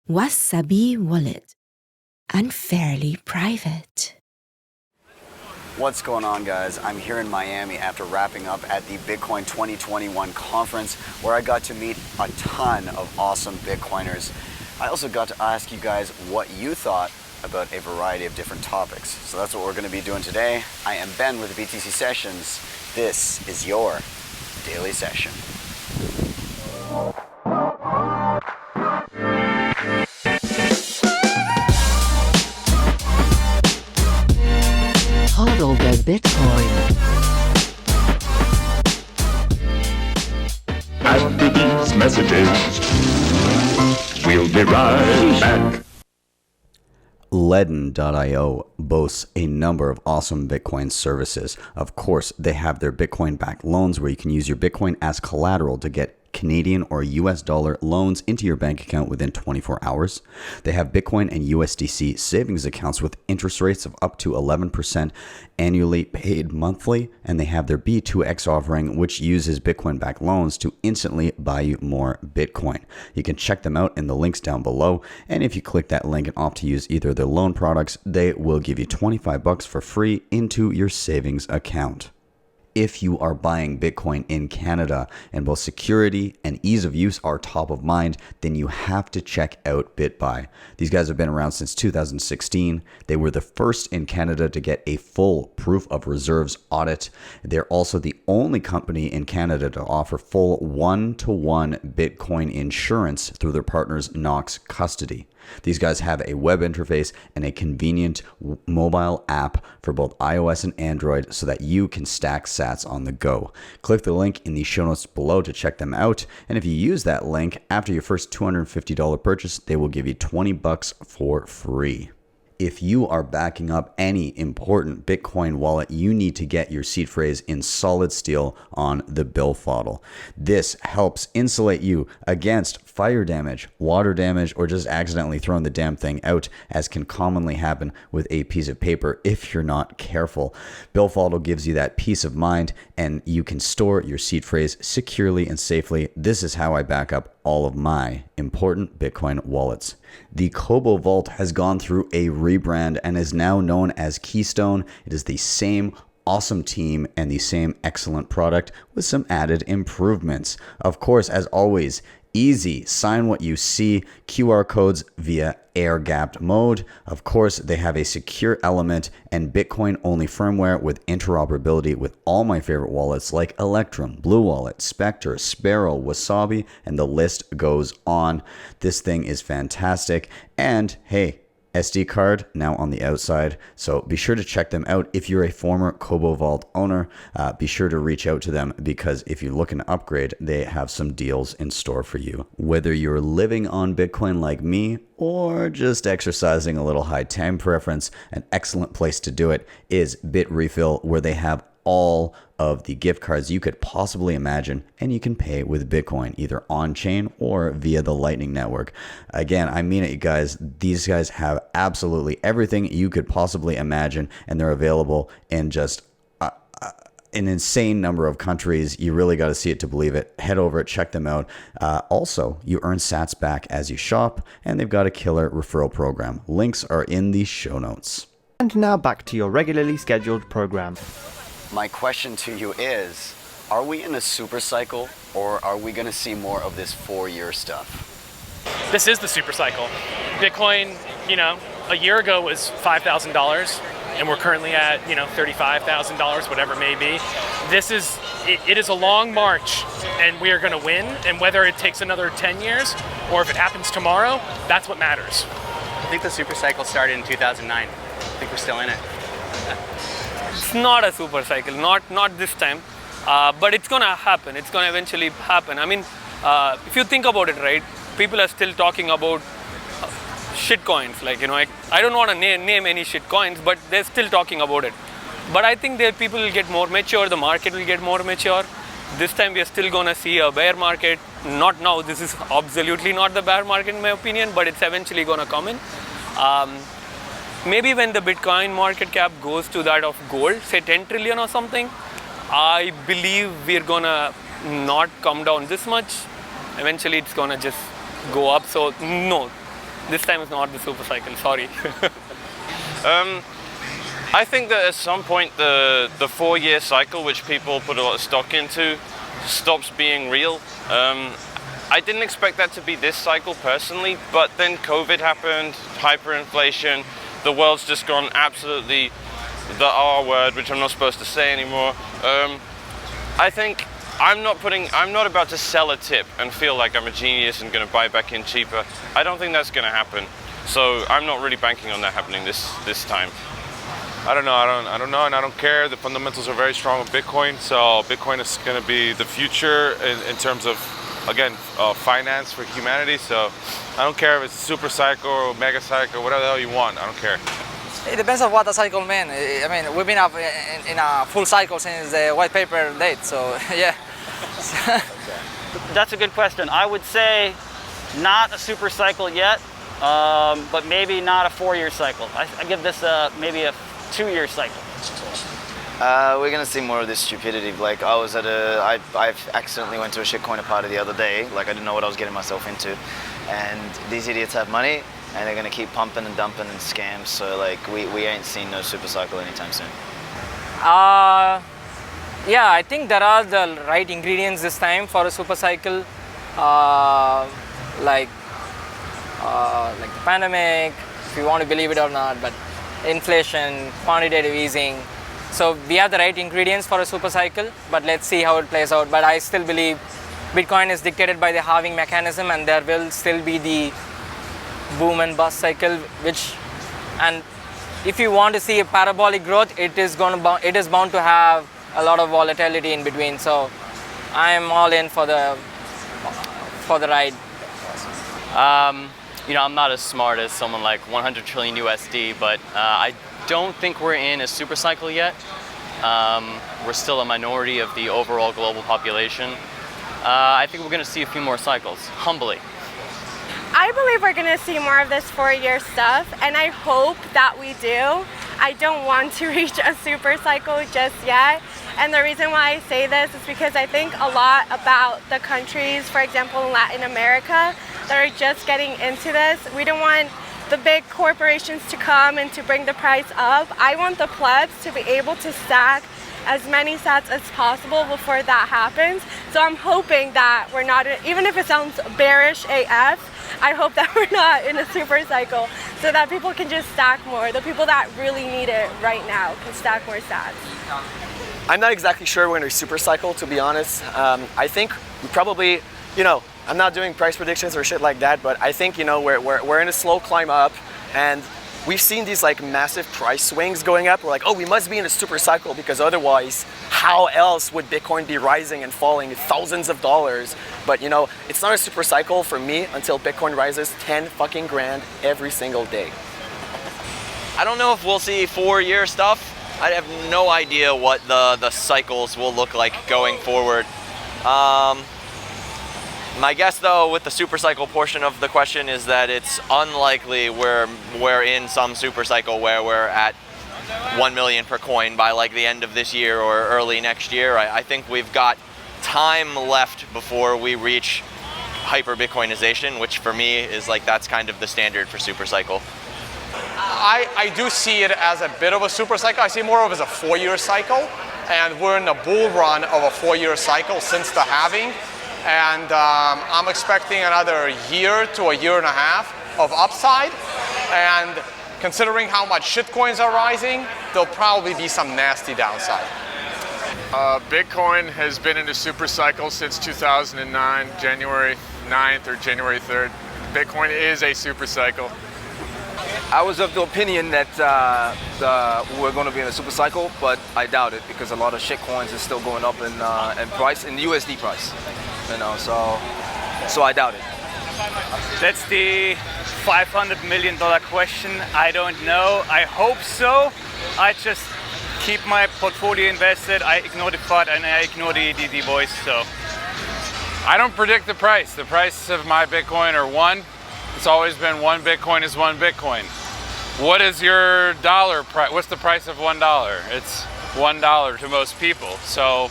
Wasabi Wallet. Unfairly private. What's going on, guys? I'm here in Miami after wrapping up at the Bitcoin 2021 conference where I got to meet a ton of awesome Bitcoiners. I also got to ask you guys what you thought about a variety of different topics. So that's what we're going to be doing today. I am Ben with the BTC Sessions. This is your daily session. Hodl the Bitcoin. After these messages, we'll be right back. LEDN.io boasts a number of awesome Bitcoin services. Of course, they have their Bitcoin-backed loans where you can use your Bitcoin as collateral to get Canadian or US dollar loans into your bank account within 24 hours. They have Bitcoin and USDC savings accounts with interest rates of up to 11% annually paid monthly. And they have their B2X offering, which uses Bitcoin-backed loans to instantly buy you more Bitcoin. You can check them out in the links down below. And if you click that link and opt to use either of their loan products, they will give you $25 for free into your savings account. If you are buying Bitcoin in Canada and both security and ease of use are top of mind, then you have to check out Bitbuy. These guys have been around since 2016. They were the first in Canada to get a full proof of reserves audit. They're also the only company in Canada to offer full one-to-one Bitcoin insurance through their partners Knox Custody. These guys have a web interface and a convenient mobile app for both iOS and Android so that you can stack sats on the go. Click the link in the show notes below to check them out. And if you use that link after your first $250 purchase, they will give you $20 for free. If you are backing up any important Bitcoin wallet, you need to get your seed phrase in solid steel on the BillFodl. This helps insulate you against fire damage, water damage, or just accidentally throwing the damn thing out, as can commonly happen with a piece of paper if you're not careful. BillFodl gives you that peace of mind, and you can store your seed phrase securely and safely. This is how I back up all of my important Bitcoin wallets. The Kobo Vault has gone through a rebrand and is now known as Keystone. It is the same awesome team and the same excellent product with some added improvements. Of course, as always, easy, sign what you see, QR codes via air-gapped mode. Of course, they have a secure element and Bitcoin-only firmware with interoperability with all my favorite wallets like Electrum, Blue Wallet, Spectre, Sparrow, Wasabi, and the list goes on. This thing is fantastic. And hey, SD card now on the outside, so be sure to check them out. If you're a former Kobo Vault owner, be sure to reach out to them, because if you're looking to upgrade, they have some deals in store for you. Whether you're living on Bitcoin like me or just exercising a little high time preference, an excellent place to do it is Bitrefill, where they have all of the gift cards you could possibly imagine, and you can pay with Bitcoin either on chain or via the Lightning Network. Again, I mean it, you guys. These guys have absolutely everything you could possibly imagine, and they're available in just an insane number of countries. You really got to see it to believe it. Head over, check them out. Also, you earn sats back as you shop, and they've got a killer referral program. Links are in the show notes. And now back to your regularly scheduled program. My question to you is, are we in a super cycle, or are we going to see more of this 4-year stuff? This is the super cycle. Bitcoin, a year ago was $5,000, and we're currently at, $35,000, whatever it may be. It is a long march, and we are going to win. And whether it takes another 10 years, or if it happens tomorrow, that's what matters. I think the super cycle started in 2009. I think we're still in it. It's not a super cycle, not this time, but it's gonna happen. It's gonna eventually happen. I mean, if you think about it, right, people are still talking about shit coins. I don't want to name any shit coins, but they're still talking about it. But I think that people will get more mature, the market will get more mature. This time we are still gonna see a bear market. Not now, this is absolutely not the bear market in my opinion, but it's eventually gonna come in. Maybe when the Bitcoin market cap goes to that of gold, say 10 trillion or something, I believe we're gonna not come down this much. Eventually it's gonna just go up. So no, This time is not the super cycle, sorry. I think that at some point the 4-year cycle, which people put a lot of stock into, stops being real. I didn't expect that to be this cycle personally, but then COVID happened, hyperinflation, the world's just gone absolutely the R word, which I'm not supposed to say anymore. I think I'm not about to sell a tip and feel like I'm a genius and going to buy back in cheaper. I don't think that's going to happen. So I'm not really banking on that happening this time. I don't know, and I don't care. The fundamentals are very strong with Bitcoin, so Bitcoin is going to be the future in terms of, again, finance for humanity. So I don't care if it's super cycle or mega cycle, whatever the hell you want. I don't care. It depends on what a cycle means. I mean, we've been up in a full cycle since the white paper date, so yeah. That's a good question. I would say not a super cycle yet, but maybe not a 4-year cycle. I give this maybe a 2-year cycle. We're gonna see more of this stupidity. Like I accidentally went to a shitcoiner party the other day. Like I didn't know what I was getting myself into, and these idiots have money, and they're gonna keep pumping and dumping and scams. So like we ain't seen no super cycle anytime soon. Yeah, I think there are the right ingredients this time for a super cycle, like the pandemic, if you want to believe it or not, but inflation, quantitative easing. So we have the right ingredients for a super cycle, but let's see how it plays out. But I still believe Bitcoin is dictated by the halving mechanism, and there will still be the boom and bust cycle, and if you want to see a parabolic growth, it is bound to have a lot of volatility in between. So I am all in for the ride. You know, I'm not as smart as someone like 100 trillion USD, but I don't think we're in a super cycle yet. We're still a minority of the overall global population. I think we're going to see a few more cycles, humbly. I believe we're going to see more of this 4-year stuff, and I hope that we do. I don't want to reach a super cycle just yet. And the reason why I say this is because I think a lot about the countries, for example, in Latin America, that are just getting into this. We don't want the big corporations to come and to bring the price up. I want the plebs to be able to stack as many sats as possible before that happens. So I'm hoping that we're not, even if it sounds bearish AF, I hope that we're not in a super cycle so that people can just stack more. The people that really need it right now can stack more sats. I'm not exactly sure we're in a super cycle, to be honest. I think we probably, you know, I'm not doing price predictions or shit like that, but I think, you know, we're in a slow climb up, and we've seen these like massive price swings going up. We're like, oh, we must be in a super cycle, because otherwise, how else would Bitcoin be rising and falling thousands of dollars? But you know, it's not a super cycle for me until Bitcoin rises 10 fucking grand every single day. I don't know if we'll see 4-year stuff. I have no idea what the cycles will look like going forward. My guess, though, with the super cycle portion of the question is that it's unlikely we're in some super cycle where we're at 1 million per coin by like the end of this year or early next year. I think we've got time left before we reach hyper Bitcoinization, which for me is like that's kind of the standard for super cycle. I do see it as a bit of a super cycle. I see more of it as a 4-year cycle, and we're in a bull run of a 4-year cycle since the halving. And I'm expecting another year to a year and a half of upside. And considering how much shitcoins are rising, there'll probably be some nasty downside. Bitcoin has been in a super cycle since 2009, January 9th or January 3rd. Bitcoin is a super cycle. I was of the opinion that we're going to be in a super cycle, but I doubt it because a lot of shitcoins is still going up in price, in USD price. You know, so I doubt it. That's the $500 million question. I don't know. I hope so. I just keep my portfolio invested. I ignore the FUD and I ignore the voice. So I don't predict the price. The price of my Bitcoin are 1. It's always been 1 Bitcoin is 1 Bitcoin. What is your dollar price? What's the price of $1? It's $1 to most people. So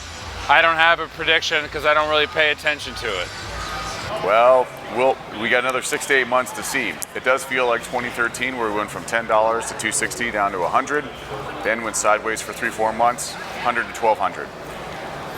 I don't have a prediction because I don't really pay attention to it. Well, we got another 6 to 8 months to see. It does feel like 2013, where we went from $10 to $260 down to $100, then went sideways for 3-4 months, $100 to $1,200.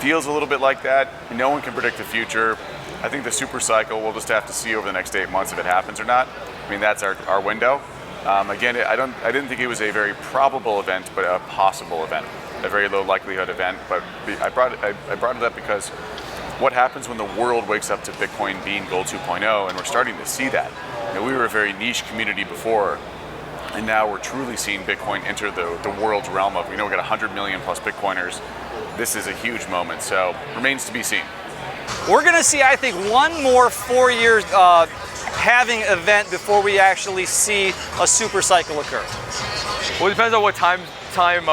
Feels a little bit like that. No one can predict the future. I think the super cycle, we'll just have to see over the next 8 months if it happens or not. I mean, that's our window. Again, I didn't think it was a very probable event, but a possible event, a very low likelihood event. But I brought it up because what happens when the world wakes up to Bitcoin being Gold 2.0, and we're starting to see that. You know, we were a very niche community before, and now we're truly seeing Bitcoin enter the world's realm of, we got 100 million plus Bitcoiners. This is a huge moment, so remains to be seen. We're going to see, I think, one more 4-year halving event before we actually see a super cycle occur. Well, it depends on what time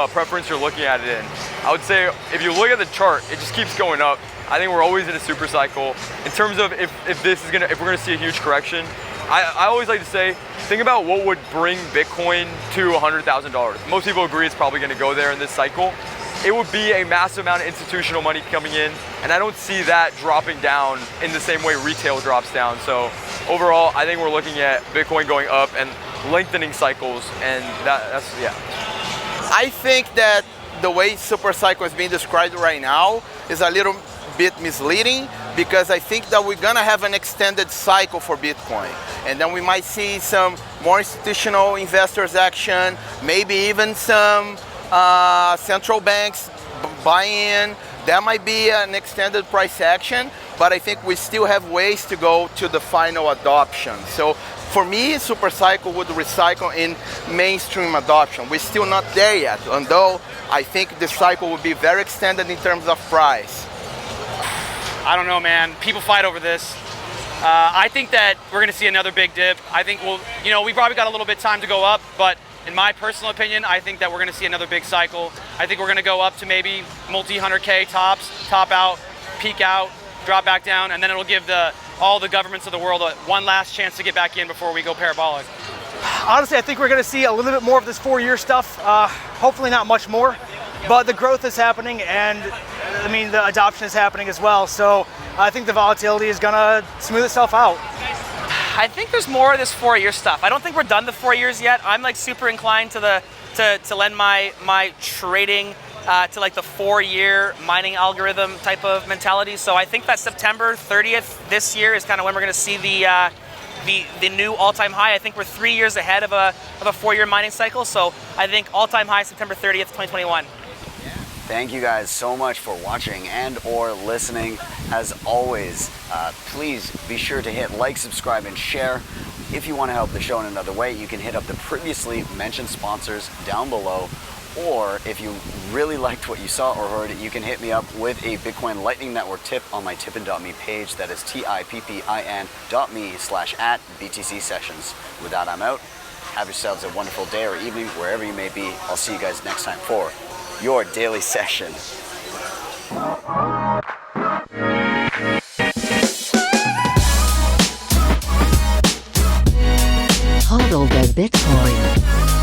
preference you're looking at it in. I would say if you look at the chart, it just keeps going up. I think we're always in a super cycle. In terms of if we're gonna see a huge correction, I always like to say, think about what would bring Bitcoin to $100,000. Most people agree it's probably gonna go there in this cycle. It would be a massive amount of institutional money coming in, and I don't see that dropping down in the same way retail drops down. So overall, I think we're looking at Bitcoin going up and lengthening cycles, and that's. I think that the way super cycle is being described right now is a little bit misleading, because I think that we're gonna have an extended cycle for Bitcoin, and then we might see some more institutional investors action, maybe even some central banks buying in. That might be an extended price action, but I think we still have ways to go to the final adoption. So for me, super cycle would recycle in mainstream adoption. We're still not there yet, although I think the cycle will be very extended in terms of price. I don't know, man. People fight over this. I think that we're going to see another big dip. I think we probably got a little bit of time to go up, but in my personal opinion, I think that we're going to see another big cycle. I think we're going to go up to maybe multi-100K tops, top out, peak out, drop back down, and then it'll give all the governments of the world one last chance to get back in before we go parabolic. Honestly, I think we're going to see a little bit more of this 4-year stuff. Hopefully not much more, but the growth is happening, and I mean the adoption is happening as well. So I think the volatility is going to smooth itself out. I think there's more of this 4-year stuff. I don't think we're done the 4 years yet. I'm like super inclined to lend my trading to like the 4-year mining algorithm type of mentality. So I think that September 30th this year is kind of when we're going to see the new all-time high. I think we're 3 years ahead of a 4-year mining cycle. So I think all-time high September 30th, 2021. Thank you guys so much for watching and or listening. As always, please be sure to hit like, subscribe, and share. If you want to help the show in another way, you can hit up the previously mentioned sponsors down below. Or if you really liked what you saw or heard, you can hit me up with a Bitcoin Lightning Network tip on my tippin.me page. That is tippin.me/@BTC Sessions. With that, I'm out. Have yourselves a wonderful day or evening, wherever you may be. I'll see you guys next time for your daily session. Hodl the Bitcoin.